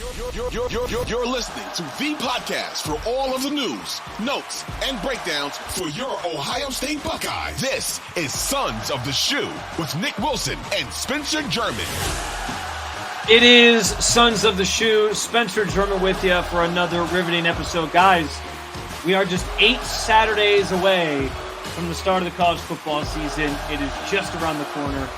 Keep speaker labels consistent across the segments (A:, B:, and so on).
A: You're listening to the podcast for all of the news, notes, and breakdowns for your Ohio State Buckeyes. This is Sons of the Shoe with Nick Wilson and Spencer German.
B: It is Sons of the Shoe, Spencer German with you for another riveting episode. Guys, we are just 8 Saturdays away from the start of the college football season. It is just around the corner.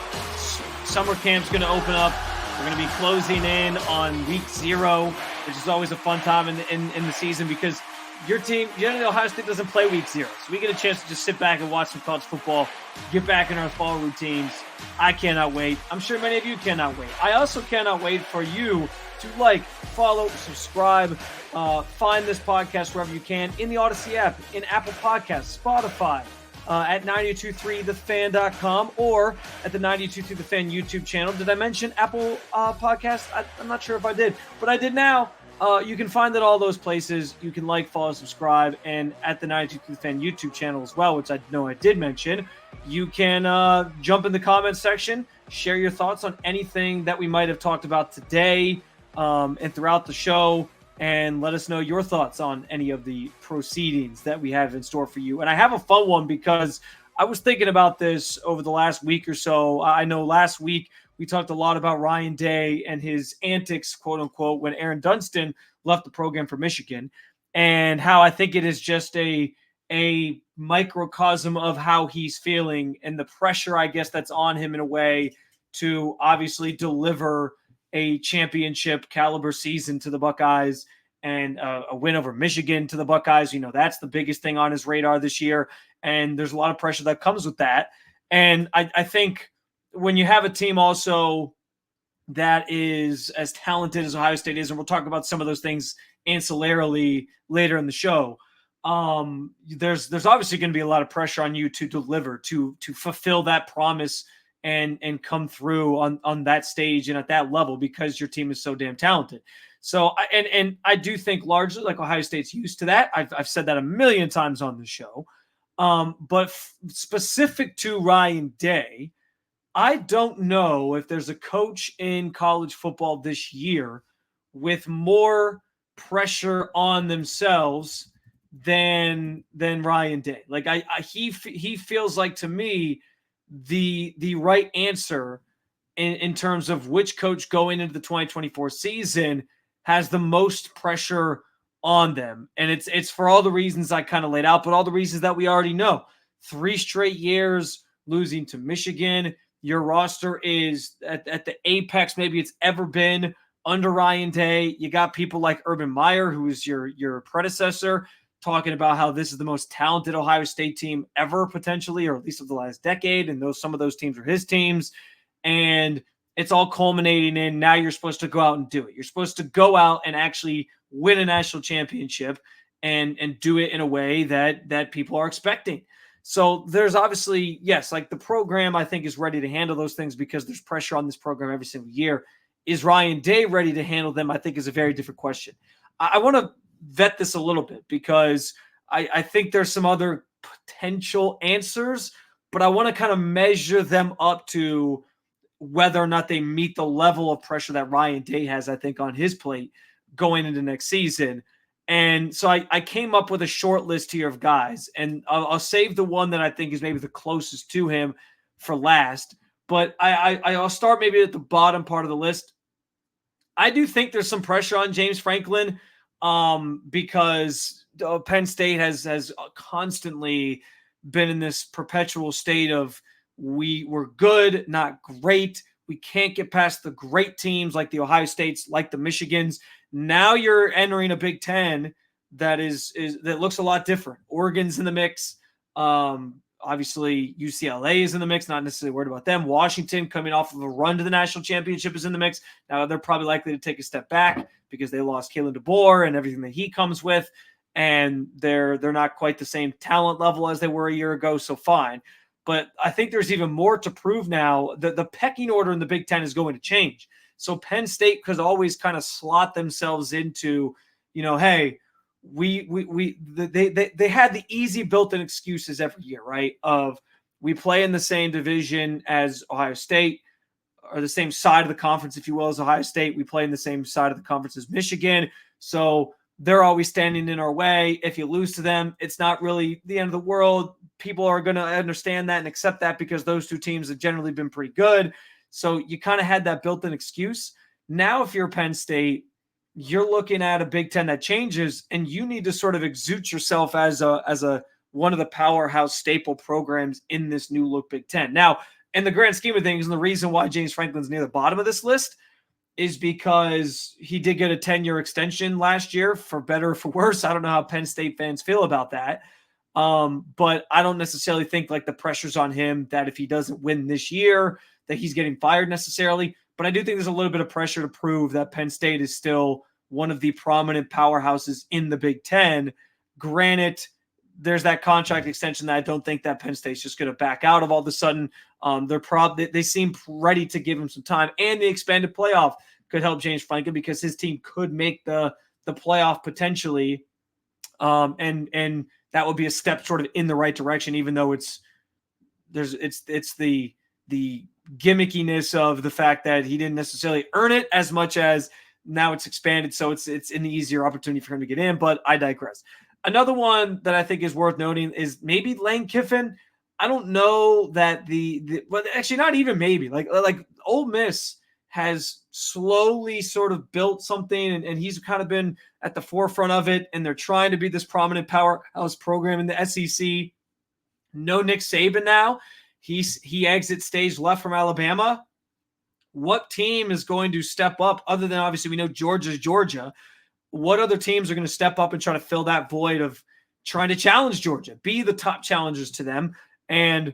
B: Summer camp's going to open up. We're going to be closing in on week 0, which is always a fun time in the season because your team, generally Ohio State doesn't play week 0. So we get a chance to just sit back and watch some college football, get back in our fall routines. I cannot wait. I'm sure many of you cannot wait. I also cannot wait for you to like, follow, subscribe, find this podcast wherever you can, in the Odyssey app, in Apple Podcasts, Spotify, at 923thefan.com or at the 923 The Fan YouTube channel. Did I mention Apple Podcasts? I'm not sure if I did, but I did now. You can find it all those places. You can like, follow, subscribe, and at the 923 The Fan YouTube channel as well, which I know I did mention. You can jump in the comments section, share your thoughts on anything that we might have talked about today and throughout the show, and let us know your thoughts on any of the proceedings that we have in store for you. And I have a fun one because I was thinking about this over the last week or so. I know last week we talked a lot about Ryan Day and his antics, quote unquote, when Aaron Dunston left the program for Michigan, and how I think it is just a microcosm of how he's feeling and the pressure, I guess, that's on him in a way to obviously deliver a championship caliber season to the Buckeyes and a win over Michigan to the Buckeyes. You know, that's the biggest thing on his radar this year. And there's a lot of pressure that comes with that. And I think when you have a team also that is as talented as Ohio State is, and we'll talk about some of those things ancillarily later in the show, there's obviously going to be a lot of pressure on you to deliver, to fulfill that promise and come through on that stage and at that level because your team is so damn talented. So, and I do think largely like Ohio State's used to that. I've said that a million times on the show. But specific to Ryan Day, I don't know if there's a coach in college football this year with more pressure on themselves than Ryan Day. Like he feels like, to me, the right answer in terms of which coach going into the 2024 season has the most pressure on them. And it's for all the reasons I kind of laid out, but all the reasons that we already know. 3 straight years losing to Michigan. Your roster is at the apex maybe it's ever been under Ryan Day. You got people like Urban Meyer, who is your predecessor, talking about how this is the most talented Ohio State team ever, potentially, or at least of the last decade. And some of those teams are his teams. And it's all culminating in now you're supposed to go out and do it. You're supposed to go out and actually win a national championship and do it in a way that people are expecting. So there's obviously, yes, like the program I think is ready to handle those things because there's pressure on this program every single year. Is Ryan Day ready to handle them? I think is a very different question. I want to vet this a little bit because I think there's some other potential answers, but I want to kind of measure them up to whether or not they meet the level of pressure that Ryan Day has, I think, on his plate going into next season. And so I came up with a short list here of guys, and I'll save the one that I think is maybe the closest to him for last. But I'll start maybe at the bottom part of the list. I do think there's some pressure on James Franklin because Penn State has constantly been in this perpetual state of we're good, not great. We can't get past the great teams like the Ohio States, like the Michigans. Now you're entering a Big Ten that that looks a lot different. Oregon's in the mix. Obviously, UCLA is in the mix. Not necessarily worried about them. Washington, coming off of a run to the national championship, is in the mix. Now they're probably likely to take a step back because they lost Kalen DeBoer and everything that he comes with, and they're not quite the same talent level as they were a year ago. So fine. But I think there's even more to prove now. The pecking order in the Big Ten is going to change. So Penn State could always kind of slot themselves into, hey, they had the easy built-in excuses every year, right? Of we play in the same division as Ohio State. are the same side of the conference, if you will, as Ohio State. We play in the same side of the conference as Michigan. So they're always standing in our way. If you lose to them, it's not really the end of the world. People are going to understand that and accept that because those two teams have generally been pretty good. So you kind of had that built-in excuse. Now, if you're Penn State, you're looking at a Big Ten that changes, and you need to sort of exude yourself as a one of the powerhouse staple programs in this new look Big Ten. Now, in the grand scheme of things, and the reason why James Franklin's near the bottom of this list is because he did get a 10-year extension last year, for better or for worse. I don't know how Penn State fans feel about that. But I don't necessarily think like the pressure's on him that if he doesn't win this year, that he's getting fired necessarily. But I do think there's a little bit of pressure to prove that Penn State is still one of the prominent powerhouses in the Big Ten. Granted, there's that contract extension that I don't think that Penn State's just going to back out of all of a sudden. They seem ready to give him some time, and the expanded playoff could help James Franklin because his team could make the playoff potentially. And that would be a step sort of in the right direction, even though it's the gimmickiness of the fact that he didn't necessarily earn it as much as now it's expanded. So it's an easier opportunity for him to get in, but I digress. Another one that I think is worth noting is maybe Lane Kiffin. I don't know that but actually not even maybe like Ole Miss has slowly sort of built something, and he's kind of been at the forefront of it, and they're trying to be this prominent powerhouse program in the SEC. No Nick Saban now. He exits stage left from Alabama. What team is going to step up other than obviously we know Georgia's Georgia? What other teams are going to step up and try to fill that void of trying to challenge Georgia, be the top challengers to them? And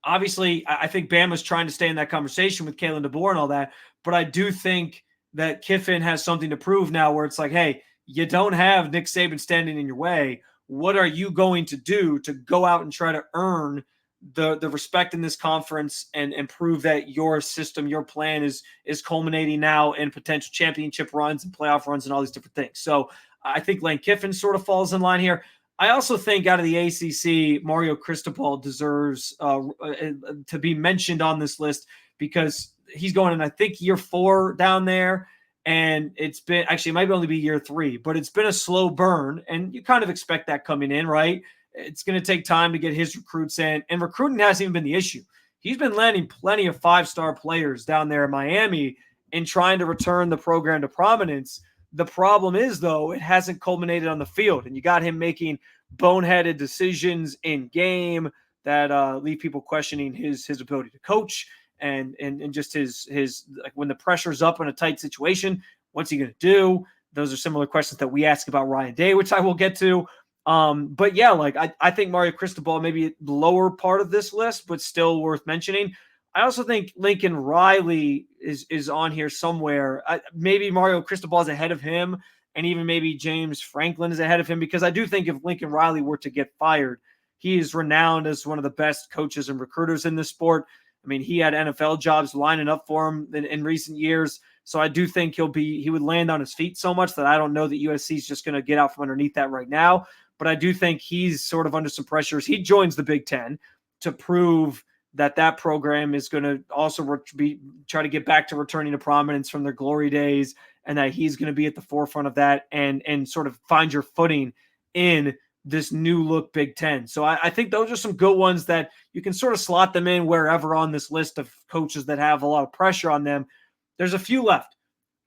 B: obviously, I think Bama's trying to stay in that conversation with Kalen DeBoer and all that. But I do think that Kiffin has something to prove now where it's like, hey, you don't have Nick Saban standing in your way. What are you going to do to go out and try to earn the respect in this conference and prove that your system, your plan is culminating now in potential championship runs and playoff runs and all these different things? So I think Lane Kiffin sort of falls in line here. I also think out of the ACC, Mario Cristobal deserves to be mentioned on this list because he's going in, I think, year 4 down there. And it's been, actually, it might only be year 3, but it's been a slow burn. And you kind of expect that coming in, right? It's going to take time to get his recruits in. And recruiting hasn't even been the issue. He's been landing plenty of 5-star players down there in Miami and trying to return the program to prominence. The problem is, though, it hasn't culminated on the field, and you got him making boneheaded decisions in game that leave people questioning his ability to coach and just his like when the pressure's up in a tight situation, what's he going to do? Those are similar questions that we ask about Ryan Day, which I will get to. But yeah, like I think Mario Cristobal maybe the lower part of this list, but still worth mentioning. I also think Lincoln Riley is on here somewhere. Maybe Mario Cristobal is ahead of him, and even maybe James Franklin is ahead of him, because I do think if Lincoln Riley were to get fired, he is renowned as one of the best coaches and recruiters in this sport. I mean, he had NFL jobs lining up for him in recent years. So I do think he would land on his feet so much that I don't know that USC is just going to get out from underneath that right now. But I do think he's sort of under some pressures. He joins the Big Ten to prove that program is going to also try to get back to returning to prominence from their glory days, and that he's going to be at the forefront of that and sort of find your footing in this new look Big Ten. So I think those are some good ones that you can sort of slot them in wherever on this list of coaches that have a lot of pressure on them. There's a few left.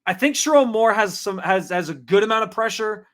B: I think Sherrone Moore has a good amount of pressure.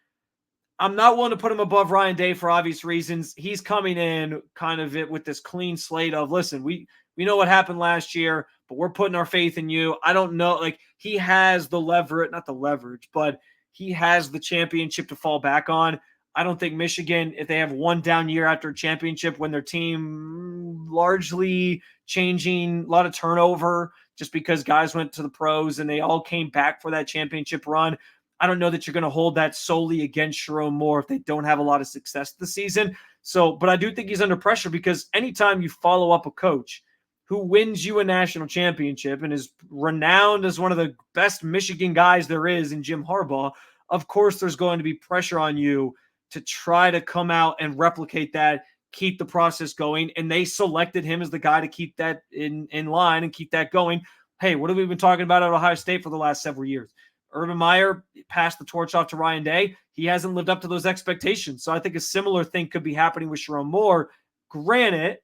B: I'm not willing to put him above Ryan Day for obvious reasons. He's coming in kind of with this clean slate of, listen, we know what happened last year, but we're putting our faith in you. I don't know. Like, he has not the leverage, but he has the championship to fall back on. I don't think Michigan, if they have one down year after a championship when their team largely changing, a lot of turnover just because guys went to the pros and they all came back for that championship run, I don't know that you're going to hold that solely against Sherrone Moore if they don't have a lot of success this season. So, but I do think he's under pressure because anytime you follow up a coach who wins you a national championship and is renowned as one of the best Michigan guys there is in Jim Harbaugh, of course there's going to be pressure on you to try to come out and replicate that, keep the process going. And they selected him as the guy to keep that in line and keep that going. hey, what have we been talking about at Ohio State for the last several years? Urban Meyer passed the torch off to Ryan Day. He hasn't lived up to those expectations. So I think a similar thing could be happening with Sharon Moore. Granted,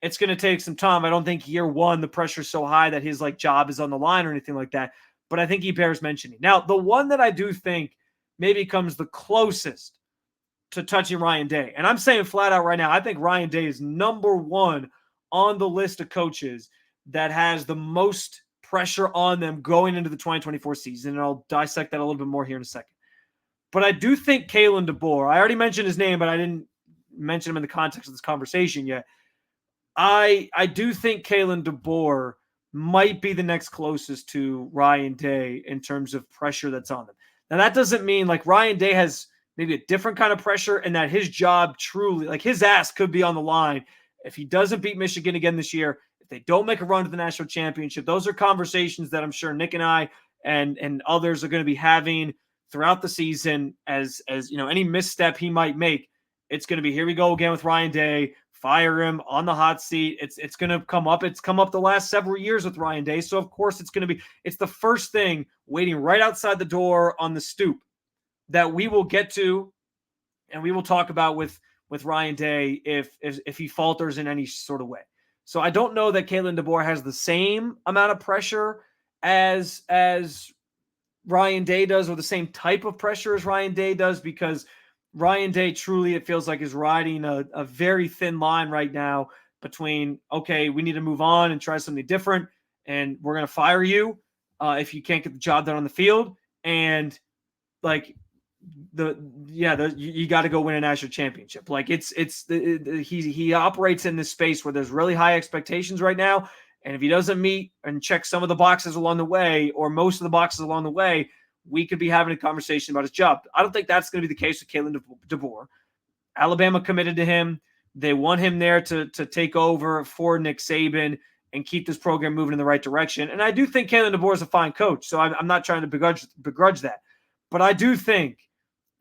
B: it's going to take some time. I don't think year one, the pressure's so high that his job is on the line or anything like that. But I think he bears mentioning. Now, the one that I do think maybe comes the closest to touching Ryan Day, and I'm saying flat out right now, I think Ryan Day is number one on the list of coaches that has the most pressure on them going into the 2024 season. And I'll dissect that a little bit more here in a second. But I do think Kalen DeBoer, I already mentioned his name, but I didn't mention him in the context of this conversation yet. I do think Kalen DeBoer might be the next closest to Ryan Day in terms of pressure that's on them. Now, that doesn't mean Ryan Day has maybe a different kind of pressure and that his job truly, his ass could be on the line if he doesn't beat Michigan again this year, if they don't make a run to the national championship. Those are conversations that I'm sure Nick and I and others are going to be having throughout the season as any misstep he might make. It's going to be, here we go again with Ryan Day. Fire him on the hot seat. It's going to come up. It's come up the last several years with Ryan Day. So, of course, it's the first thing waiting right outside the door on the stoop that we will get to and we will talk about with Ryan Day if he falters in any sort of way. So I don't know that Kalen DeBoer has the same amount of pressure as Ryan Day does, or the same type of pressure as Ryan Day does, because Ryan Day truly, it feels like, is riding a very thin line right now between, okay, we need to move on and try something different, and we're going to fire you if you can't get the job done on the field, and you got to go win a national championship. He operates in this space where there's really high expectations right now, and if he doesn't meet and check some of the boxes along the way, or most of the boxes along the way, we could be having a conversation about his job. I don't think that's going to be the case with Kalen DeBoer. Alabama committed to him. They want him there to take over for Nick Saban and keep this program moving in the right direction. And I do think Kalen DeBoer is a fine coach, so I'm not trying to begrudge that. But I do think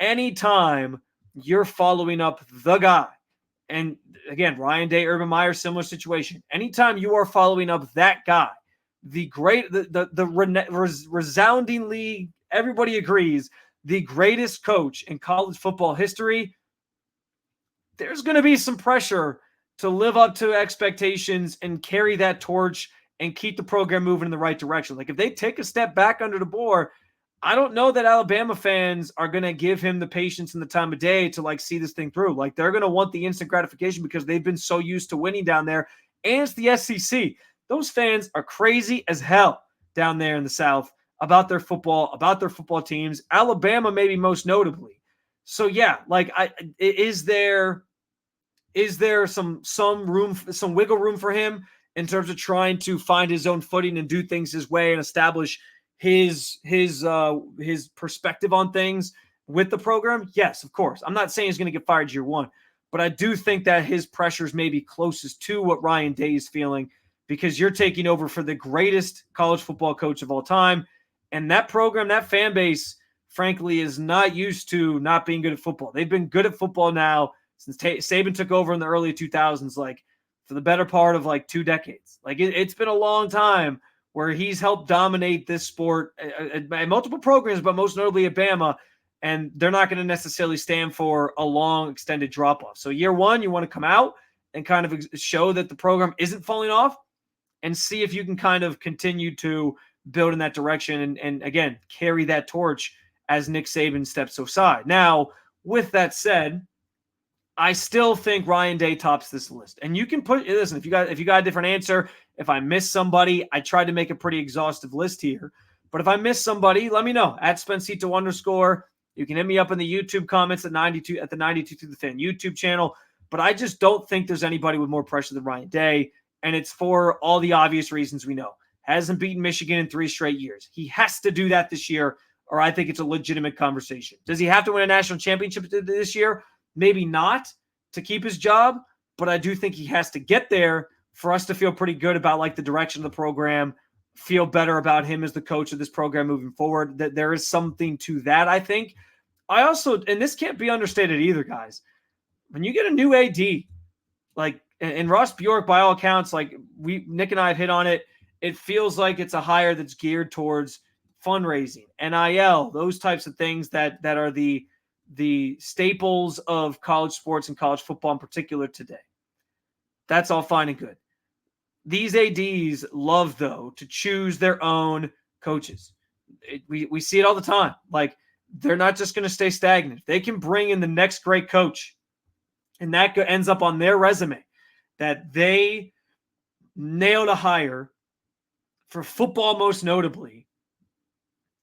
B: anytime you're following up the guy, and again, Ryan Day, Urban Meyer, similar situation. Anytime you are following up that guy, resoundingly, everybody agrees, the greatest coach in college football history, there's going to be some pressure to live up to expectations and carry that torch and keep the program moving in the right direction. If they take a step back under DeBoer, I don't know that Alabama fans are going to give him the patience and the time of day to see this thing through. They're going to want the instant gratification because they've been so used to winning down there. And it's the SEC. Those fans are crazy as hell down there in the South about their football teams. Alabama, maybe most notably. So yeah, is there some room, some wiggle room for him in terms of trying to find his own footing and do things his way and establish his perspective on things with the program? Yes, of course. I'm not saying he's going to get fired year one, but I do think that his pressures may be closest to what Ryan Day is feeling, because you're taking over for the greatest college football coach of all time. And that program, that fan base, frankly, is not used to not being good at football. They've been good at football now since Saban took over in the early 2000s, for the better part of 2 decades. It's been a long time where he's helped dominate this sport at multiple programs, but most notably at Bama, and they're not going to necessarily stand for a long, extended drop-off. So year one, you want to come out and kind of show that the program isn't falling off and see if you can kind of continue to build in that direction and again, carry that torch as Nick Saban steps aside. Now, with that said, I still think Ryan Day tops this list. And you can listen, if you got a different answer, if I miss somebody, I tried to make a pretty exhaustive list here. But if I miss somebody, let me know. @Spencito_. You can hit me up in the YouTube comments at the 92 Through the Fan YouTube channel. But I just don't think there's anybody with more pressure than Ryan Day. And it's for all the obvious reasons we know. Hasn't beaten Michigan in 3 straight years. He has to do that this year, or I think it's a legitimate conversation. Does he have to win a national championship this year? Maybe not to keep his job, but I do think he has to get there for us to feel pretty good about the direction of the program, feel better about him as the coach of this program moving forward. That there is something to that, I think. I also, and this can't be understated either, guys, when you get a new AD, and Ross Bjork, by all accounts, Nick and I have hit on it, it feels like it's a hire that's geared towards fundraising, NIL, those types of things that are the staples of college sports and college football in particular today. That's all fine and good. These ADs love, though, to choose their own coaches. We see it all the time. Like, they're not just going to stay stagnant. They can bring in the next great coach, and that ends up on their resume that they nailed a hire for football, most notably,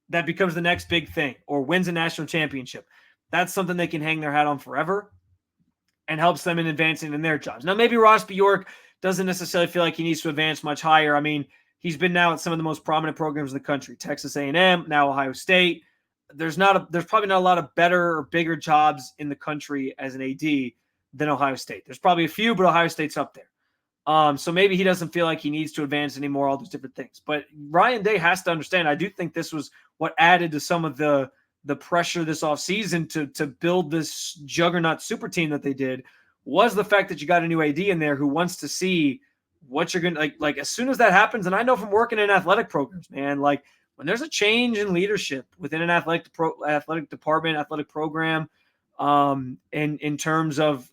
B: that becomes the next big thing or wins a national championship. That's something they can hang their hat on forever and helps them in advancing in their jobs. Now, maybe Ross Bjork doesn't necessarily feel like he needs to advance much higher. I mean, he's been now at some of the most prominent programs in the country, Texas A&M, now Ohio State. There's probably not a lot of better or bigger jobs in the country as an AD than Ohio State. There's probably a few, but Ohio State's up there. So maybe he doesn't feel like he needs to advance anymore, all those different things. But Ryan Day has to understand, I do think this was what added to some of the pressure this offseason to build this juggernaut super team that they did, was the fact that you got a new AD in there who wants to see what you're going to like as soon as that happens. And I know from working in athletic programs, man, like when there's a change in leadership within an athletic department, athletic program, in terms of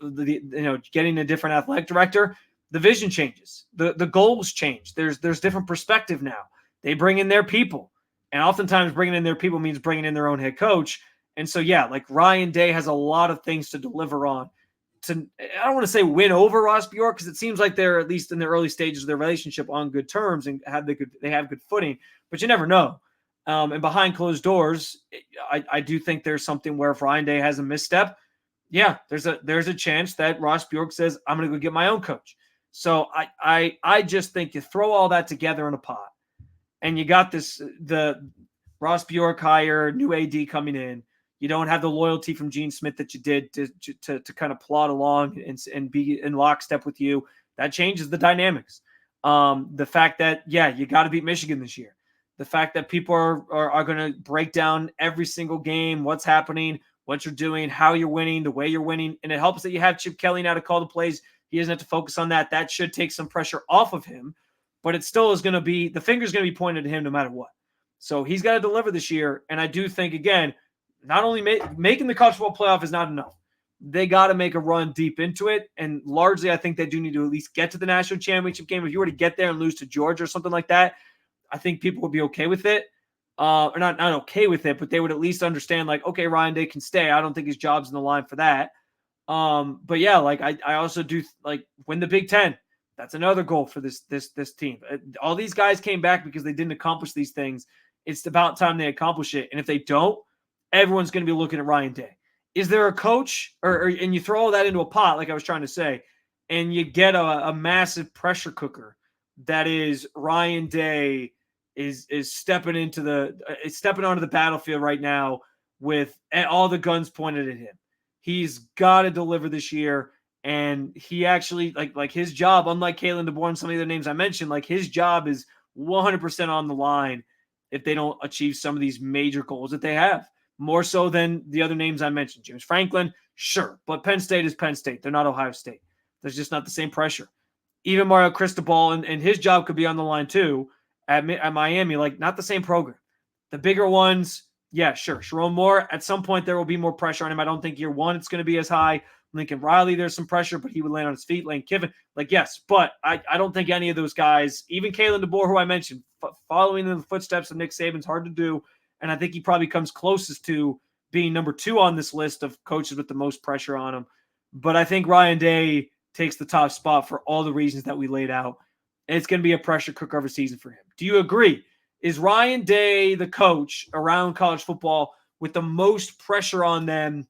B: getting a different athletic director, the vision changes, the goals change. There's different perspective now. They bring in their people, and oftentimes bringing in their people means bringing in their own head coach. And so, yeah, like Ryan Day has a lot of things to deliver on. I don't want to say win over Ross Bjork, because it seems like they're, at least in the early stages of their relationship, on good terms and they have good footing, but you never know. And behind closed doors, I do think there's something where if Ryan Day has a misstep, yeah, there's a chance that Ross Bjork says, I'm going to go get my own coach. So I just think you throw all that together in a pot, and you got the Ross Bjork hire, new AD coming in. You don't have the loyalty from Gene Smith that you did to kind of plod along and be in lockstep with you. That changes the dynamics. The fact that, yeah, you got to beat Michigan this year. The fact that people are going to break down every single game, what's happening, what you're doing, how you're winning, the way you're winning. And it helps that you have Chip Kelly now to call the plays. He doesn't have to focus on that. That should take some pressure off of him. But it still is going to be, the finger's going to be pointed at him no matter what. So he's got to deliver this year. And I do think, again, not only making the college football playoff is not enough. They got to make a run deep into it. And largely, I think they do need to at least get to the national championship game. If you were to get there and lose to Georgia or something like that, I think people would be okay with it. Or not okay with it, but they would at least understand, like, okay, Ryan Day can stay. I don't think his job's in the line for that. But yeah, like I also do like win the Big Ten. That's another goal for this team. All these guys came back because they didn't accomplish these things. It's about time they accomplish it. And if they don't, everyone's going to be looking at Ryan Day. Is there a coach, and you throw all that into a pot, like I was trying to say, and you get a massive pressure cooker that is Ryan Day is stepping onto the battlefield right now with all the guns pointed at him. He's got to deliver this year, and he actually like his job, unlike Kalen DeBoer and some of the other names I mentioned, like his job is 100% on the line if they don't achieve some of these major goals that they have. More so than the other names I mentioned. James Franklin, sure, but Penn State is Penn State. They're not Ohio State. There's just not the same pressure. Even Mario Cristobal and his job could be on the line too at Miami, like not the same program. The bigger ones, yeah, sure. Sharon Moore, at some point there will be more pressure on him. I don't think year one it's going to be as high. Lincoln Riley, there's some pressure, but he would land on his feet. Lane Kiffin, like yes, but I don't think any of those guys, even Kalen DeBoer, who I mentioned, following in the footsteps of Nick Saban's hard to do. And I think he probably comes closest to being number 2 on this list of coaches with the most pressure on him. But I think Ryan Day takes the top spot for all the reasons that we laid out. And it's going to be a pressure cooker of a season for him. Do you agree? Is Ryan Day the coach around college football with the most pressure on them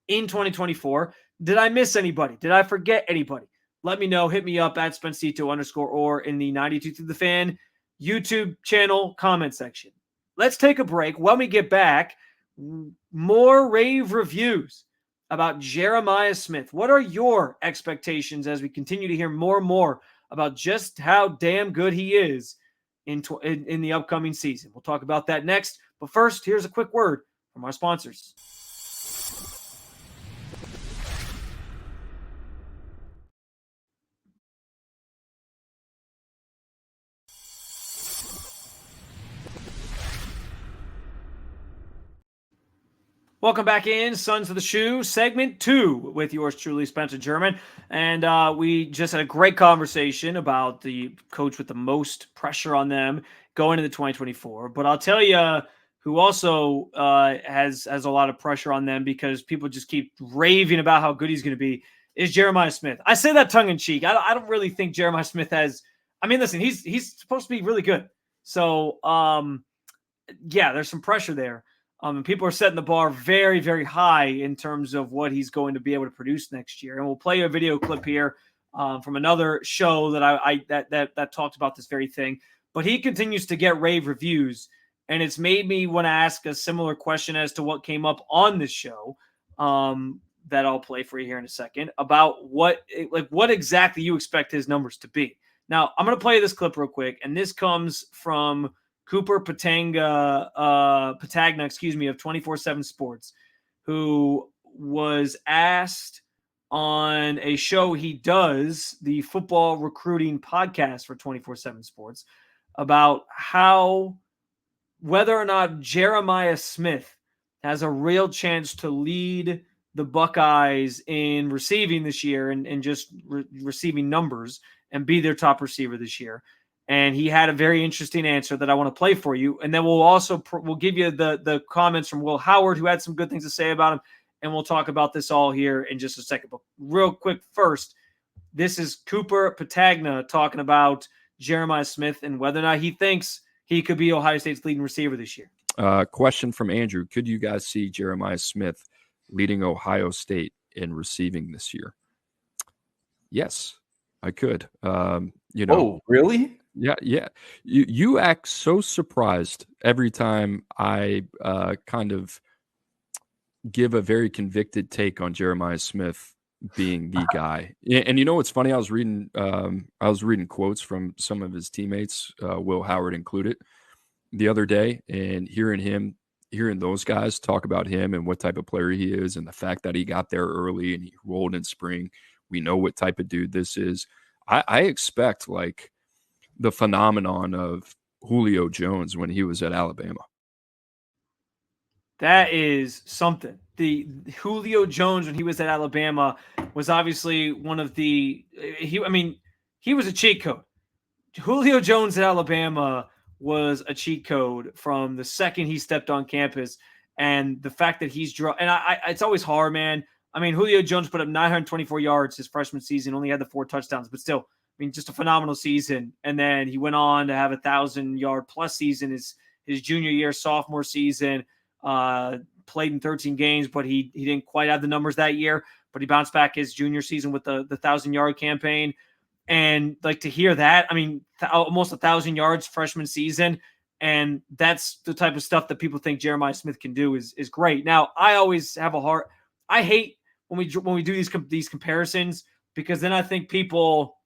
B: in 2024? Did I miss anybody? Did I forget anybody? Let me know. Hit me up at Spencito_ or in the 92 Through the Fan YouTube channel comment section. Let's take a break. When we get back, more rave reviews about Jeremiah Smith. What are your expectations as we continue to hear more and more about just how damn good he is in the upcoming season? We'll talk about that next. But first, here's a quick word from our sponsors. Welcome back in, Sons of the Shoe, segment 2 with yours truly, Spencer German. And we just had a great conversation about the coach with the most pressure on them going into 2024. But I'll tell you who also has a lot of pressure on them because people just keep raving about how good he's going to be is Jeremiah Smith. I say that tongue in cheek. I don't really think Jeremiah Smith has. I mean, listen, he's supposed to be really good. So, yeah, there's some pressure there. And people are setting the bar very, very high in terms of what he's going to be able to produce next year. And we'll play a video clip here from another show that that talked about this very thing. But he continues to get rave reviews, and it's made me want to ask a similar question as to what came up on this show that I'll play for you here in a second about what exactly you expect his numbers to be. Now, I'm going to play this clip real quick, and this comes from Cooper Patagna, of 24/7 Sports, who was asked on a show he does, the football recruiting podcast for 24/7 Sports, about whether or not Jeremiah Smith has a real chance to lead the Buckeyes in receiving this year and just receiving numbers and be their top receiver this year. And he had a very interesting answer that I want to play for you. And then we'll give you the comments from Will Howard, who had some good things to say about him. And we'll talk about this all here in just a second. But real quick first, this is Cooper Patagna talking about Jeremiah Smith and whether or not he thinks he could be Ohio State's leading receiver this year.
C: Question from Andrew. Could you guys see Jeremiah Smith leading Ohio State in receiving this year? Yes, I could.
D: Oh, really?
C: Yeah. You act so surprised every time I kind of give a very convicted take on Jeremiah Smith being the guy. And you know what's funny? I was reading quotes from some of his teammates, Will Howard included, the other day, and hearing those guys talk about him and what type of player he is, and the fact that he got there early and he rolled in spring. We know what type of dude this is. I expect like the phenomenon of Julio Jones when he was at Alabama.
B: That is something. The Julio Jones when he was at Alabama was obviously one of the he was a cheat code. Julio Jones at Alabama was a cheat code from the second he stepped on campus, and the fact that he's it's always hard, man. I mean, Julio Jones put up 924 yards his freshman season, only had the 4 touchdowns, but still, I mean, just a phenomenal season. And then he went on to have 1,000-yard plus season his junior year, sophomore season. Played in 13 games, but he didn't quite have the numbers that year. But he bounced back his junior season with the 1,000-yard campaign. And like to hear that, I mean, almost 1,000 yards freshman season, and that's the type of stuff that people think Jeremiah Smith can do is great. Now, I always have a heart. I hate when we do these comparisons, because then I think people,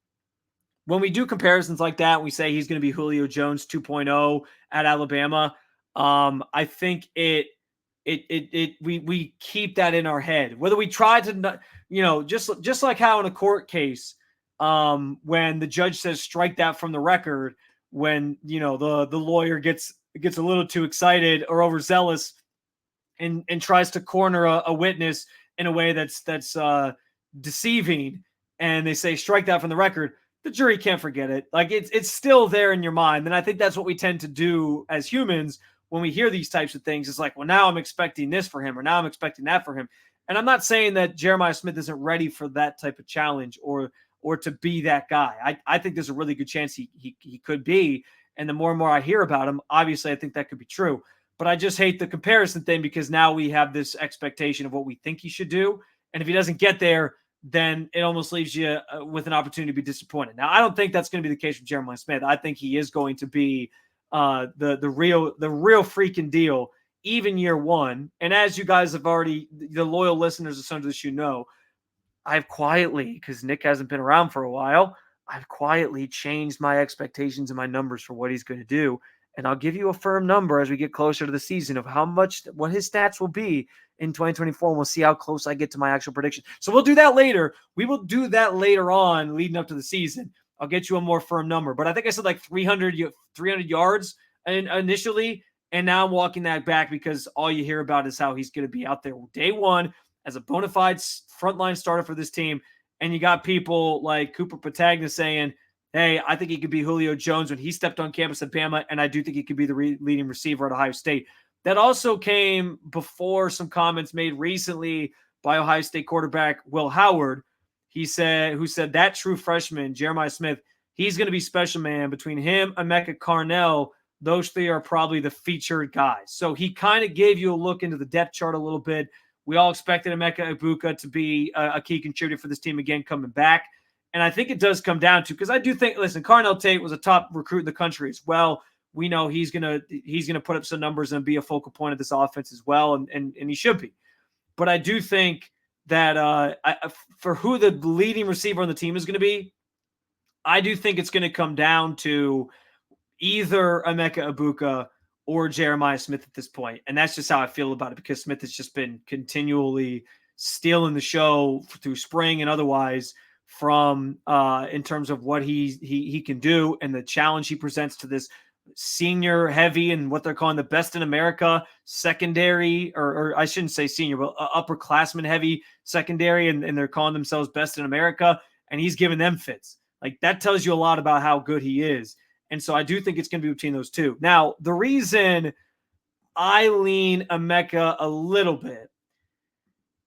B: when we do comparisons like that, we say he's going to be Julio Jones 2.0 at Alabama. I think we keep that in our head, whether we try to, just like how in a court case, when the judge says strike that from the record, when the lawyer gets a little too excited or overzealous and tries to corner a witness in a way that's deceiving, and they say strike that from the record, the jury can't forget it. Like it's still there in your mind. And I think that's what we tend to do as humans when we hear these types of things. It's like, well, now I'm expecting this for him, or now I'm expecting that for him. And I'm not saying that Jeremiah Smith isn't ready for that type of challenge or to be that guy. I think there's a really good chance he could be. And the more and more I hear about him, obviously I think that could be true. But I just hate the comparison thing, because now we have this expectation of what we think he should do. And if he doesn't get there, then it almost leaves you with an opportunity to be disappointed. Now, I don't think that's going to be the case with Jeremiah Smith. I think he is going to be the real freaking deal, even year one. And as you guys have already, the loyal listeners of Sons of the Shoe know, I've quietly, because Nick hasn't been around for a while, I've quietly changed my expectations and my numbers for what he's going to do. And I'll give you a firm number as we get closer to the season of what his stats will be in 2024. And we'll see how close I get to my actual prediction. So we'll do that later. We will do that later on leading up to the season. I'll get you a more firm number. But I think I said like 300 yards initially. And now I'm walking that back because all you hear about is how he's going to be out there day one as a bona fide frontline starter for this team. And you got people like Cooper Patagna saying, hey, I think he could be Julio Jones when he stepped on campus at Bama, and I do think he could be the leading receiver at Ohio State. That also came before some comments made recently by Ohio State quarterback Will Howard. Who said that true freshman, Jeremiah Smith, he's going to be special, man. Between him, Emeka Carnell, those three are probably the featured guys. So he kind of gave you a look into the depth chart a little bit. We all expected Emeka Egbuka to be a key contributor for this team again coming back. And I think it does come down to, because I do think, listen, Carnell Tate was a top recruit in the country as well. We know he's gonna put up some numbers and be a focal point of this offense as well, and he should be. But I do think that for who the leading receiver on the team is going to be, I do think it's going to come down to either Emeka Egbuka or Jeremiah Smith at this point. And that's just how I feel about it, because Smith has just been continually stealing the show through spring and otherwise from in terms of what he can do and the challenge he presents to this senior heavy and what they're calling the best in America secondary, or I shouldn't say senior, but upperclassman heavy secondary. And they're calling themselves best in America. And he's giving them fits. Like, that tells you a lot about how good he is. And so I do think it's going to be between those two. Now, the reason I lean Emeka a little bit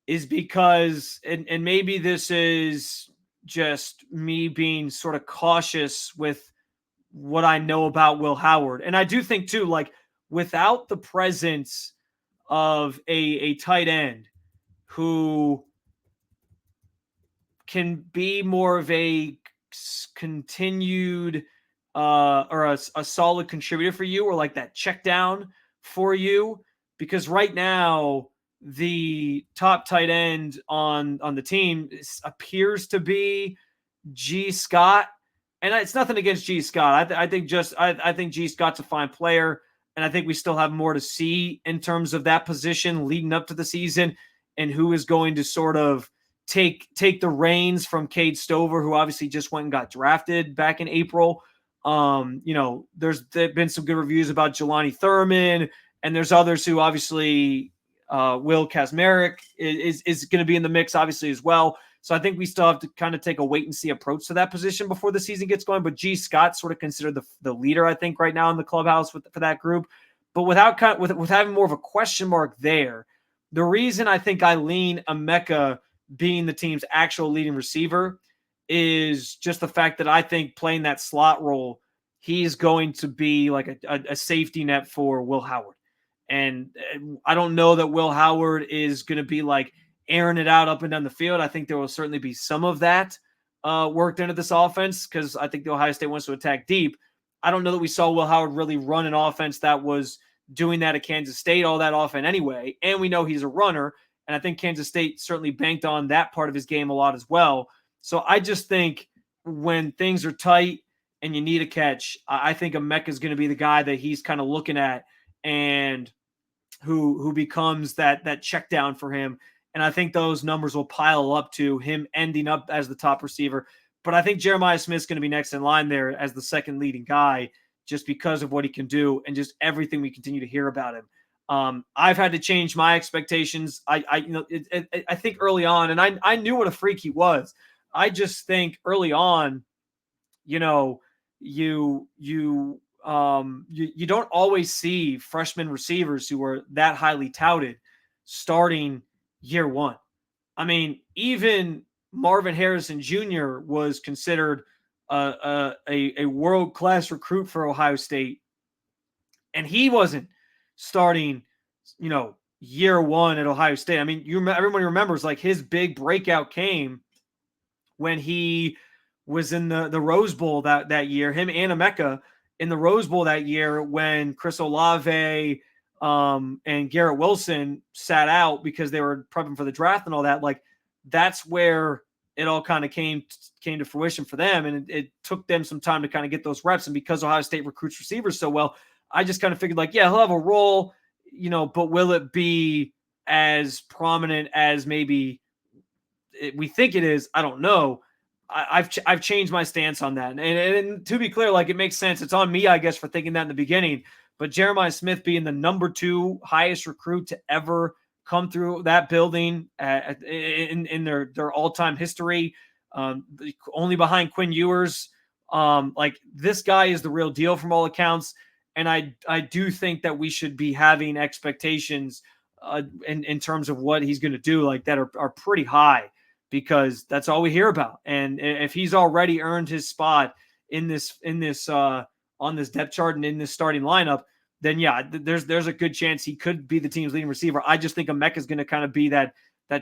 B: is because, and maybe this is just me being sort of cautious with what I know about Will Howard. And I do think too, like, without the presence of a tight end who can be more of a continued or a solid contributor for you, or like that check down for you, because right now the top tight end on the team appears to be G. Scott. And it's nothing against G. Scott. I think G. Scott's a fine player, and I think we still have more to see in terms of that position leading up to the season and who is going to sort of take the reins from Cade Stover, who obviously just went and got drafted back in April. There's been some good reviews about Jelani Thurman, and there's others who obviously Will Kazmarek is going to be in the mix obviously as well. So I think we still have to kind of take a wait and see approach to that position before the season gets going. But G. Scott sort of considered the leader, I think, right now in the clubhouse for that group. But with having more of a question mark there, the reason I think I lean Emeka being the team's actual leading receiver is just the fact that I think playing that slot role, he's going to be like a safety net for Will Howard. And I don't know that Will Howard is going to be like airing it out up and down the field. I think there will certainly be some of that worked into this offense, because I think the Ohio State wants to attack deep. I don't know that we saw Will Howard really run an offense that was doing that at Kansas State all that often anyway. And we know he's a runner. And I think Kansas State certainly banked on that part of his game a lot as well. So I just think when things are tight and you need a catch, I think Emeka is going to be the guy that he's kind of looking at and who becomes that check down for him. And I think those numbers will pile up to him ending up as the top receiver. But I think Jeremiah Smith's going to be next in line there as the second leading guy, just because of what he can do and just everything we continue to hear about him. I've had to change my expectations. I think early on, and I knew what a freak he was. I just think early on, you don't always see freshman receivers who are that highly touted starting year one. I mean, even Marvin Harrison Jr. was considered a world-class recruit for Ohio State, and he wasn't starting, year one at Ohio State. I mean, everybody remembers like his big breakout came when he was in the Rose Bowl that year, him and Emeka in the Rose Bowl that year, when Chris Olave and Garrett Wilson sat out because they were prepping for the draft and all that. Like, that's where it all kind of came to fruition for them. And it took them some time to kind of get those reps. And because Ohio State recruits receivers so well, I just kind of figured like, yeah, he'll have a role, but will it be as prominent as maybe we think it is? I don't know. I've changed my stance on that. And to be clear, like, it makes sense. It's on me, I guess, for thinking that in the beginning. but Jeremiah Smith being the number 2 highest recruit to ever come through that building in their all-time history, only behind Quinn Ewers. Like, this guy is the real deal from all accounts. And I do think that we should be having expectations in terms of what he's going to do like that are pretty high, because that's all we hear about. And if he's already earned his spot on this depth chart and in this starting lineup, then yeah, there's a good chance he could be the team's leading receiver. I just think Emeka is going to kind of be that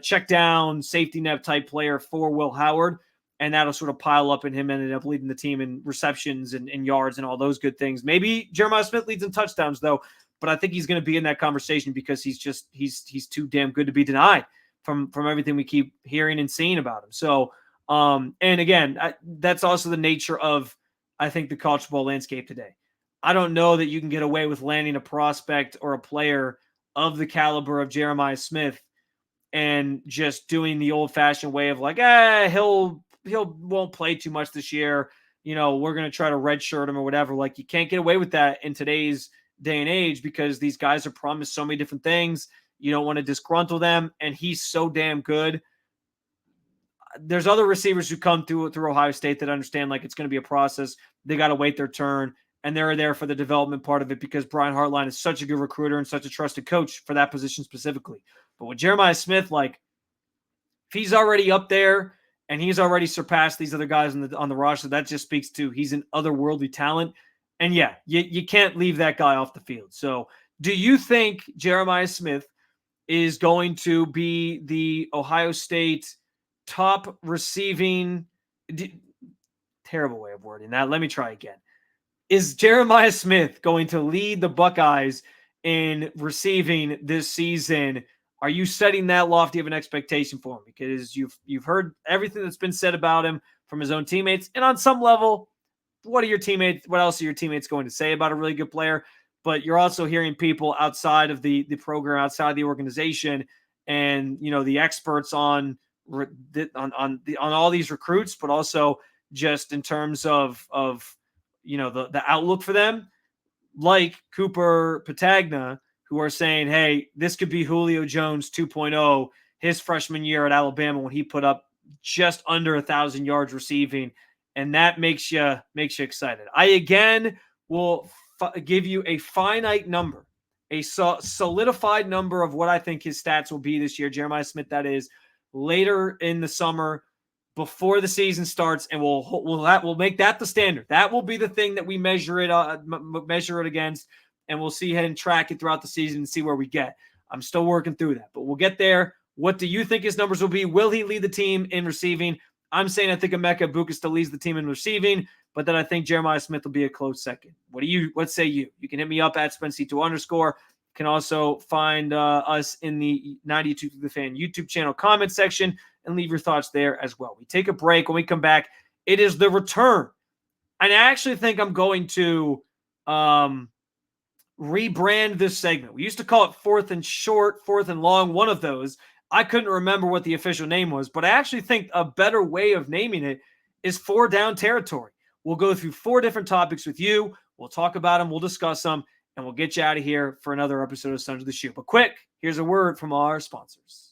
B: check down safety net type player for Will Howard, and that'll sort of pile up in him ending up leading the team in receptions and yards and all those good things. Maybe Jeremiah Smith leads in touchdowns though, but I think he's going to be in that conversation because he's too damn good to be denied from everything we keep hearing and seeing about him. So, and again, that's also the nature of, I think, the college football landscape today. I don't know that you can get away with landing a prospect or a player of the caliber of Jeremiah Smith and just doing the old-fashioned way of like, he'll won't play too much this year. You know, we're going to try to redshirt him or whatever. Like, you can't get away with that in today's day and age because these guys are promised so many different things. You don't want to disgruntle them, and he's so damn good. There's other receivers who come through Ohio State that understand like it's going to be a process. They got to wait their turn, and they're there for the development part of it because Brian Hartline is such a good recruiter and such a trusted coach for that position specifically. But with Jeremiah Smith, like, if he's already up there and he's already surpassed these other guys on the roster, that just speaks to he's an otherworldly talent. And yeah, you can't leave that guy off the field. So do you think Jeremiah Smith is going to be the Ohio State top receiving? Terrible way of wording that. Let me try again. Is Jeremiah Smith going to lead the Buckeyes in receiving this season? Are you setting that lofty of an expectation for him? Because you've heard everything that's been said about him from his own teammates, and on some level, what else are your teammates going to say about a really good player? But you're also hearing people outside of the program, outside of the organization, and the experts on all these recruits, but also just in terms of the outlook for them, like Cooper Patagna, who are saying, hey, this could be Julio Jones 2.0, his freshman year at Alabama when he put up just under 1,000 yards receiving. And that makes you excited. I, again, will give you a finite number, a solidified number of what I think his stats will be this year. Jeremiah Smith, that is, later in the summer, before the season starts, and we'll make that the standard. That will be the thing that we measure it against, and we'll see and track it throughout the season and see where we get. I'm still working through that, but we'll get there. What do you think his numbers will be? Will he lead the team in receiving? I'm saying I think Emeka Egbuka still leads the team in receiving, but then I think Jeremiah Smith will be a close second. What say you? You can hit me up at Spency2_. You can also find us in the 92 The Fan YouTube channel comment section and leave your thoughts there as well. We take a break. When we come back, it is the return. And I actually think I'm going to rebrand this segment. We used to call it Fourth and Short, Fourth and Long, one of those. I couldn't remember what the official name was, but I actually think a better way of naming it is 4 Down Territory. We'll go through 4 different topics with you. We'll talk about them. We'll discuss them, and we'll get you out of here for another episode of Sons of the Shoe. But quick, here's a word from our sponsors.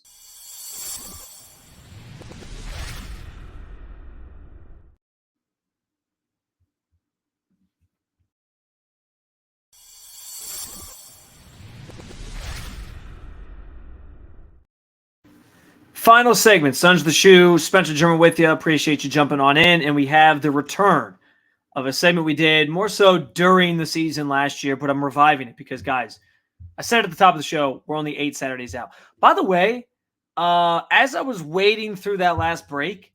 B: Final segment, Sons of the Shoe. Spencer German with you. Appreciate you jumping on in. And we have the return of a segment we did more so during the season last year, but I'm reviving it because, guys, I said at the top of the show, we're only 8 Saturdays out. By the way, as I was waiting through that last break,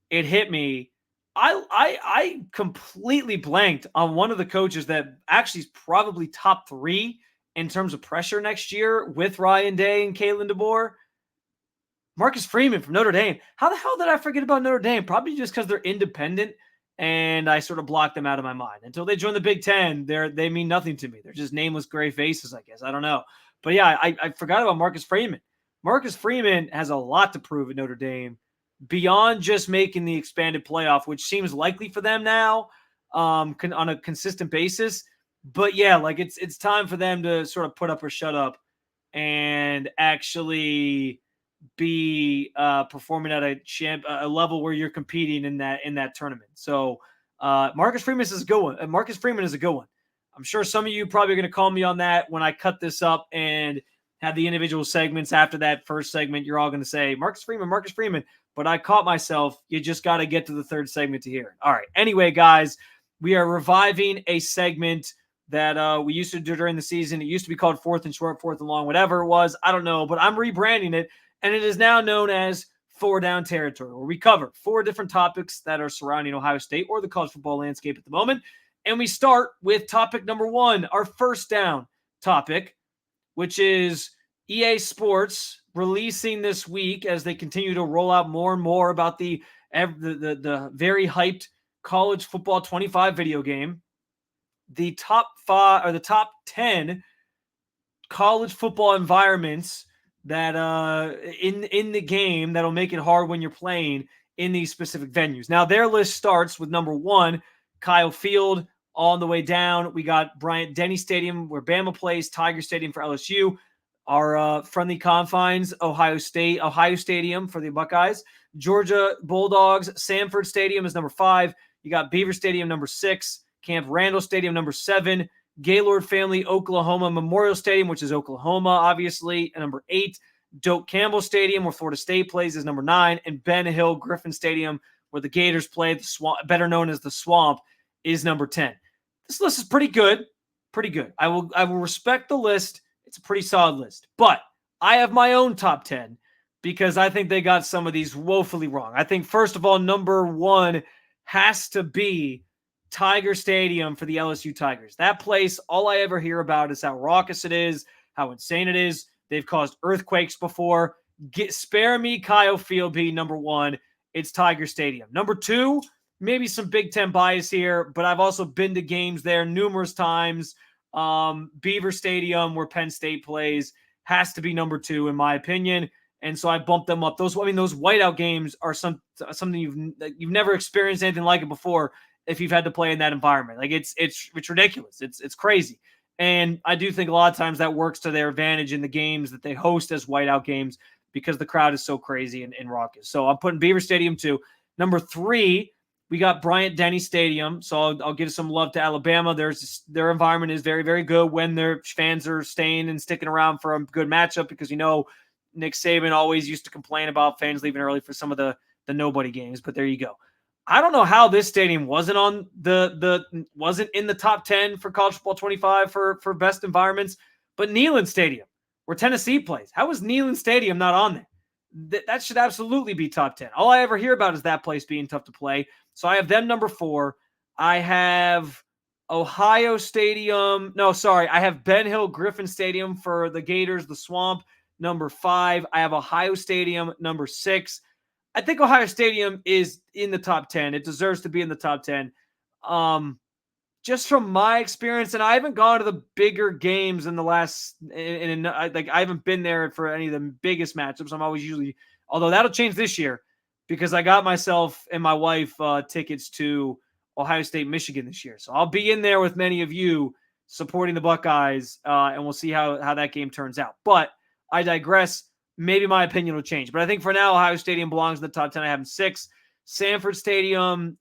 B: it hit me. I completely blanked on one of the coaches that actually is probably top 3 in terms of pressure next year with Ryan Day and Kalen DeBoer. Marcus Freeman from Notre Dame. How the hell did I forget about Notre Dame? Probably just because they're independent, and I sort of blocked them out of my mind. Until they join the Big Ten, they mean nothing to me. They're just nameless gray faces, I guess. I don't know. But yeah, I forgot about Marcus Freeman. Marcus Freeman has a lot to prove at Notre Dame beyond just making the expanded playoff, which seems likely for them now on a consistent basis. But yeah, like it's time for them to sort of put up or shut up and actually be performing at a level where you're competing in that tournament. So Marcus Freeman is a good one. Marcus Freeman is a good one. I'm sure some of you probably are going to call me on that when I cut this up and have the individual segments after that first segment. You're all going to say Marcus Freeman, Marcus Freeman. But I caught myself. You just got to get to the third segment to hear it. All right. Anyway, guys, we are reviving a segment that we used to do during the season. It used to be called Fourth and Short, Fourth and Long, whatever it was. I don't know, but I'm rebranding it, and it is now known as Four Down Territory, where we cover 4 different topics that are surrounding Ohio State or the college football landscape at the moment. And we start with topic number 1, our first down topic, which is EA Sports releasing this week as they continue to roll out more and more about the very hyped college football 25 video game. The top 5 or the top 10 college football environments that in the game that'll make it hard when you're playing in these specific venues. Now, their list starts with number 1, Kyle Field, all the way down. We got Bryant-Denny Stadium where Bama plays, Tiger Stadium for LSU, our friendly confines, Ohio Stadium for the Buckeyes, Georgia Bulldogs, Sanford Stadium is number 5. You got Beaver Stadium number 6, Camp Randall Stadium number 7, Gaylord Family Oklahoma Memorial Stadium, which is Oklahoma, obviously, and number 8. Doak Campbell Stadium, where Florida State plays, is number 9. And Ben Hill Griffin Stadium, where the Gators play, the Swamp, better known as the Swamp, is number 10. This list is pretty good. Pretty good. I will respect the list. It's a pretty solid list. But I have my own top 10 because I think they got some of these woefully wrong. I think, first of all, number 1 has to be Tiger Stadium for the LSU Tigers. That place, all I ever hear about is how raucous it is, how insane it is. They've caused earthquakes before. Spare me Kyle Field being number 1. It's Tiger Stadium. Number 2, maybe some Big Ten bias here, but I've also been to games there numerous times. Beaver Stadium, where Penn State plays, has to be number 2 in my opinion. And so I bumped them up. Those whiteout games are something you've never experienced anything like it before. If you've had to play in that environment, like it's ridiculous. It's crazy. And I do think a lot of times that works to their advantage in the games that they host as whiteout games because the crowd is so crazy and raucous. So I'm putting Beaver Stadium 2. Number 3, we got Bryant-Denny Stadium. So I'll give some love to Alabama. Their environment is very, very good when their fans are staying and sticking around for a good matchup because, Nick Saban always used to complain about fans leaving early for some of the nobody games, but there you go. I don't know how this stadium wasn't on wasn't in the top 10 for college football 25 for best environments, but Neyland Stadium, where Tennessee plays, how is Neyland Stadium not on there? That should absolutely be top 10. All I ever hear about is that place being tough to play. So I have them number 4. I have Ohio Stadium. No, sorry. I have Ben Hill Griffin Stadium for the Gators, the Swamp, number 5. I have Ohio Stadium, number 6. I think Ohio Stadium is in the top 10. It deserves to be in the top 10. Just from my experience, and I haven't gone to the bigger games in the last, I haven't been there for any of the biggest matchups. I'm always although that'll change this year because I got myself and my wife tickets to Ohio State, Michigan this year. So I'll be in there with many of you supporting the Buckeyes, and we'll see how that game turns out. But I digress. Maybe my opinion will change. But I think for now, Ohio Stadium belongs in the top 10. I have them 6. Sanford Stadium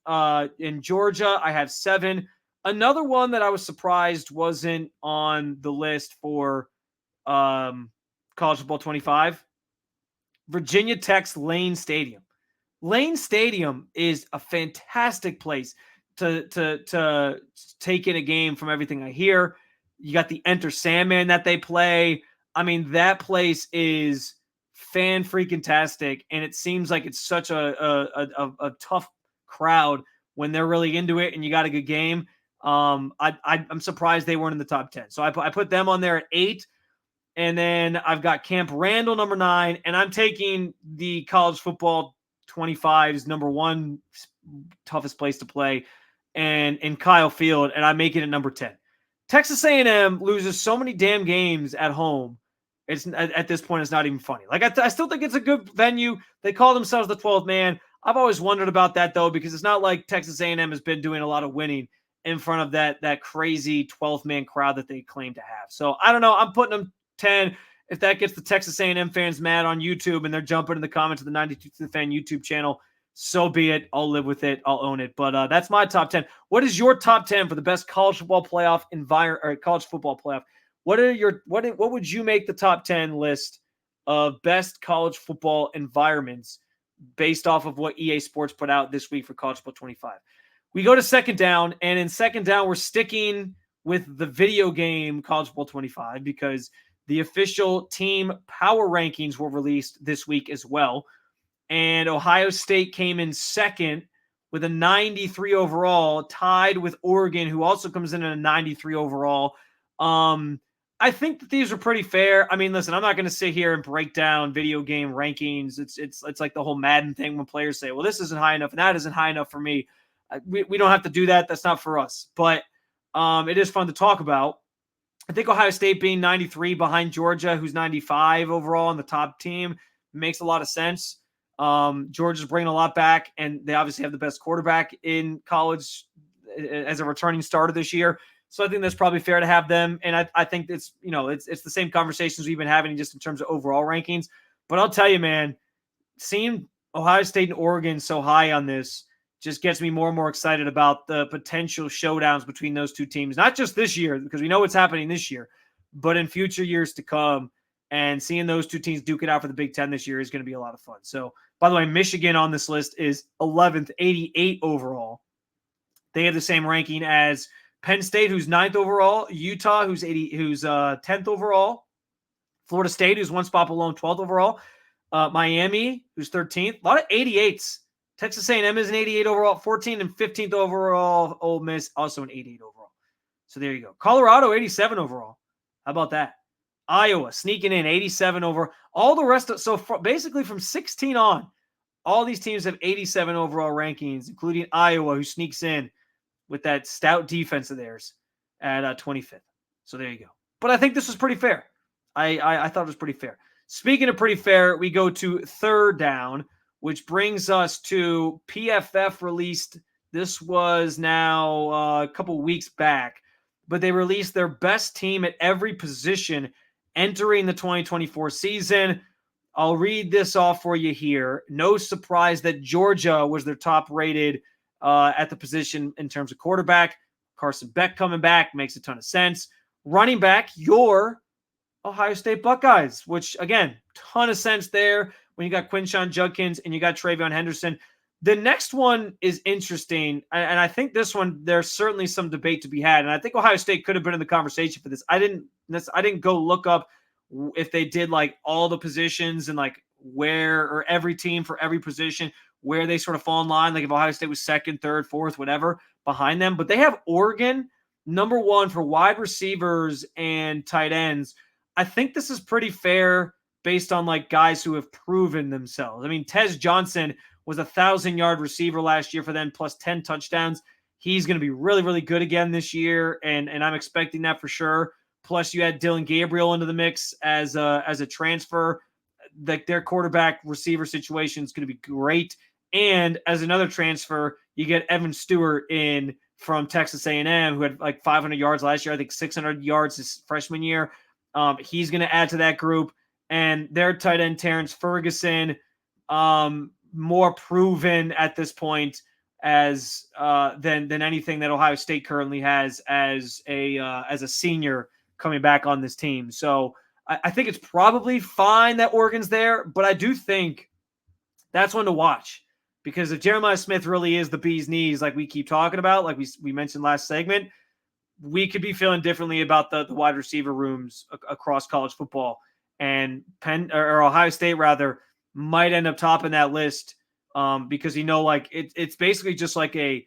B: in Georgia, I have 7. Another one that I was surprised wasn't on the list for college football 25, Virginia Tech's Lane Stadium. Lane Stadium is a fantastic place to take in a game from everything I hear. You got the Enter Sandman that they play. I mean, that place is fan-freaking-tastic, and it seems like it's such a tough crowd when they're really into it and you got a good game. I'm surprised they weren't in the top 10. So I put them on there at 8. And then I've got Camp Randall, number 9. And I'm taking the college football 25's number 1 toughest place to play and in Kyle Field, and I'm making it number 10. Texas A&M loses so many damn games at home. It's at this point, it's not even funny. Like I still think it's a good venue. They call themselves the 12th man. I've always wondered about that, though, because it's not like Texas A&M has been doing a lot of winning in front of that crazy 12-man crowd that they claim to have. So I don't know. I'm putting them 10. If that gets the Texas A&M fans mad on YouTube and they're jumping in the comments of the 92 to the Fan YouTube channel, so be it. I'll live with it. I'll own it. But that's my top 10. What is your top 10 for the best college football playoff or college football playoff? What would you make the top 10 list of best college football environments based off of what EA Sports put out this week for College Football 25? We go to second down, and in second down, we're sticking with the video game College Football 25 because the official team power rankings were released this week as well. And Ohio State came in second with a 93 overall, tied with Oregon, who also comes in at a 93 overall. I think that these are pretty fair. I mean, listen, I'm not going to sit here and break down video game rankings. It's like the whole Madden thing when players say, well, this isn't high enough and that isn't high enough for me. We don't have to do that. That's not for us. But it is fun to talk about. I think Ohio State being 93 behind Georgia, who's 95 overall on the top team, makes a lot of sense. Georgia's bringing a lot back, and they obviously have the best quarterback in college as a returning starter this year. So I think that's probably fair to have them. And I think it's the same conversations we've been having just in terms of overall rankings. But I'll tell you, man, seeing Ohio State and Oregon so high on this just gets me more and more excited about the potential showdowns between those two teams, not just this year, because we know what's happening this year, but in future years to come. And seeing those two teams duke it out for the Big Ten this year is going to be a lot of fun. So, by the way, Michigan on this list is 11th, 88 overall. They have the same ranking as Penn State, who's 9th overall, Utah, who's 10th overall, Florida State, who's one spot below 12th overall, Miami, who's 13th. A lot of 88s. Texas A&M is an 88 overall, 14th and 15th overall. Ole Miss also an 88 overall. So there you go. Colorado, 87 overall. How about that? Iowa sneaking in 87 over. All the rest basically from 16 on, all these teams have 87 overall rankings, including Iowa, who sneaks in with that stout defense of theirs at 25th. So there you go. But I think this was pretty fair. I thought it was pretty fair. Speaking of pretty fair, we go to third down, which brings us to PFF released. This was now a couple weeks back, but they released their best team at every position entering the 2024 season. I'll read this off for you here. No surprise that Georgia was their top rated at the position in terms of quarterback. Carson Beck coming back makes a ton of sense. Running back, your Ohio State Buckeyes, which, again, ton of sense there when you got Quinshon Judkins and you got Travion Henderson. The next one is interesting, and I think this one, there's certainly some debate to be had, and I think Ohio State could have been in the conversation for this. I didn't go look up if they did like all the positions and like where, or every team for every position, where they sort of fall in line, like if Ohio State was second, third, fourth, whatever, behind them. But they have Oregon number one for wide receivers and tight ends. I think this is pretty fair based on like guys who have proven themselves. I mean, Tez Johnson was 1,000-yard receiver last year for them, plus 10 touchdowns. He's going to be really, really good again this year, and I'm expecting that for sure. Plus, you had Dylan Gabriel into the mix as a transfer. Their quarterback receiver situation is going to be great. And as another transfer, you get Evan Stewart in from Texas A&M, who had like 500 yards last year. I think 600 yards his freshman year. He's going to add to that group. And their tight end, Terrence Ferguson, more proven at this point as than anything that Ohio State currently has as a senior coming back on this team. So I think it's probably fine that Oregon's there, but I do think that's one to watch, because if Jeremiah Smith really is the bee's knees, like we keep talking about, like we mentioned last segment, we could be feeling differently about the wide receiver rooms across college football. And Ohio State rather might end up topping that list because like it's basically just like it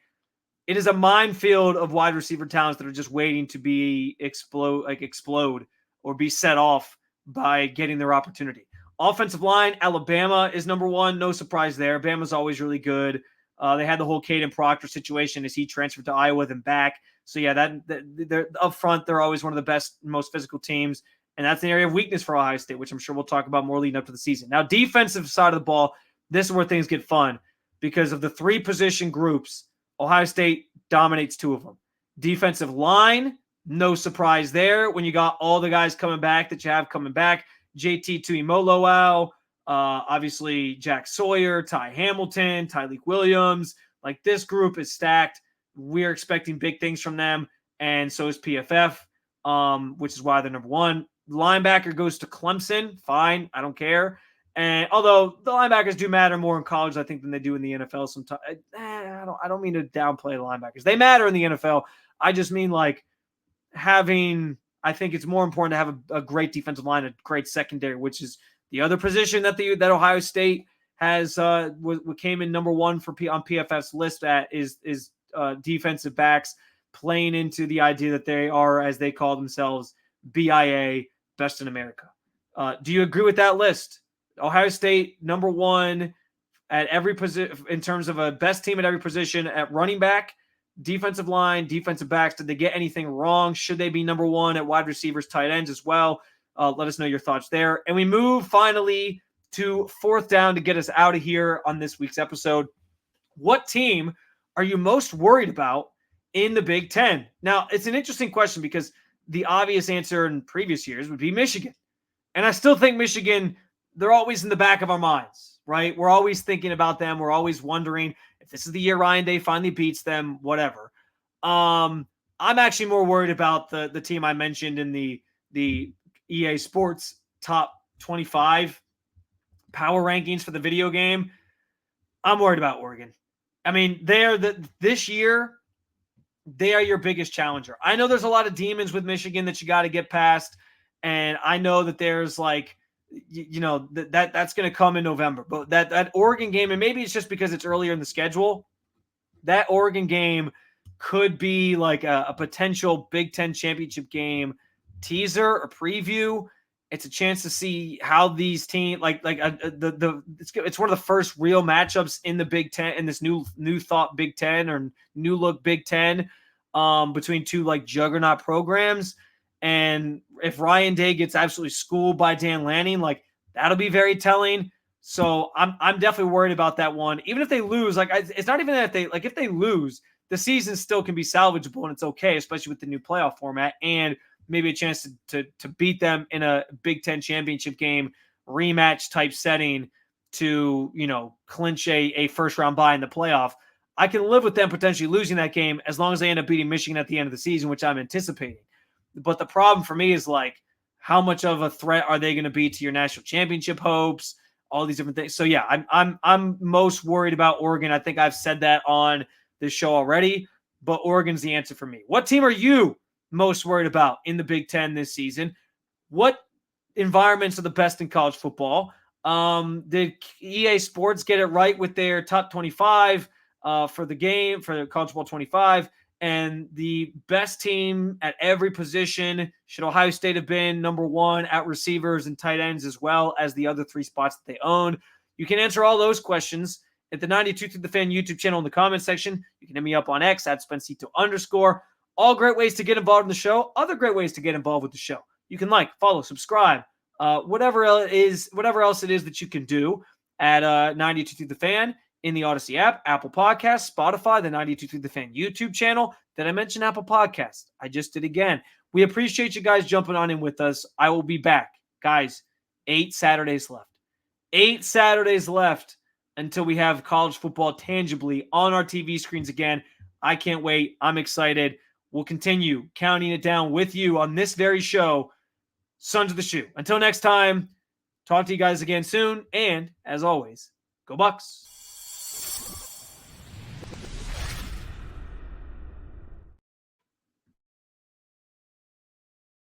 B: is a minefield of wide receiver talents that are just waiting to be explode or be set off by getting their opportunity. Offensive line, Alabama is number one. No surprise there. Bama's always really good. They had the whole Caden Proctor situation as he transferred to Iowa then back. So yeah, they're up front. They're always one of the best, most physical teams. And that's an area of weakness for Ohio State, which I'm sure we'll talk about more leading up to the season. Now, defensive side of the ball, this is where things get fun because of the three position groups. Ohio State dominates two of them. Defensive line, no surprise there when you got all the guys coming back that you have coming back. JT Tuimoloau, obviously Jack Sawyer, Ty Hamilton, Tyleik Williams. Like, this group is stacked. We're expecting big things from them, and so is PFF, which is why they're number one. Linebacker goes to Clemson. Fine, I don't care. And although the linebackers do matter more in college, I think, than they do in the NFL sometimes. I don't mean to downplay the linebackers. They matter in the NFL. I just mean, like, I think it's more important to have a great defensive line, a great secondary, which is the other position that Ohio State has came in number one on PFF's list at is defensive backs, playing into the idea that they are, as they call themselves, BIA, best in America. Do you agree with that list? Ohio State number one at every position in terms of a best team at every position at running back, defensive line, defensive backs. Did they get anything wrong? Should they be number one at wide receivers, tight ends as well? Let us know your thoughts there. And we move finally to fourth down to get us out of here on this week's episode. What team are you most worried about in the Big Ten? Now, it's an interesting question because the obvious answer in previous years would be Michigan. And I still think Michigan, they're always in the back of our minds, right? We're always thinking about them. We're always wondering if this is the year Ryan Day finally beats them, whatever. I'm actually more worried about the team I mentioned in the EA Sports top 25 power rankings for the video game. I'm worried about Oregon. I mean, this year, they are your biggest challenger. I know there's a lot of demons with Michigan that you got to get past, and I know that there's like, that's going to come in November. But that Oregon game, and maybe it's just because it's earlier in the schedule, that Oregon game could be like a potential Big Ten championship game teaser or preview. It's a chance to see how these teams it's one of the first real matchups in the Big Ten, in this new thought Big Ten or new look Big Ten, between two like juggernaut programs. And if Ryan Day gets absolutely schooled by Dan Lanning, like, that'll be very telling. So I'm definitely worried about that one. Even if they lose, like, it's not even that if they lose, the season still can be salvageable and it's okay, especially with the new playoff format and maybe a chance to beat them in a Big Ten championship game rematch type setting to, clinch a first round bye in the playoff. I can live with them potentially losing that game as long as they end up beating Michigan at the end of the season, which I'm anticipating. But the problem for me is, like, how much of a threat are they going to be to your national championship hopes? All these different things. So yeah, I'm most worried about Oregon. I think I've said that on this show already, but Oregon's the answer for me. What team are you most worried about in the Big Ten this season? What environments are the best in college football? Did EA Sports get it right with their top 25 for the game, for college football 25? And the best team at every position, should Ohio State have been number one at receivers and tight ends as well as the other three spots that they own? You can answer all those questions at the 92 Through the Fan YouTube channel in the comment section. You can hit me up on X at Spencito_. All great ways to get involved in the show. Other great ways to get involved with the show. You can like, follow, subscribe, whatever else it is that you can do at 92 Through the Fan. In the Odyssey app, Apple Podcasts, Spotify, the 92 Through the Fan YouTube channel. Did I mention Apple Podcasts? I just did again. We appreciate you guys jumping on in with us. I will be back. Guys, 8 Saturdays left. 8 Saturdays left until we have college football tangibly on our TV screens again. I can't wait. I'm excited. We'll continue counting it down with you on this very show, Sons of the Shoe. Until next time, talk to you guys again soon. And as always, go Bucks.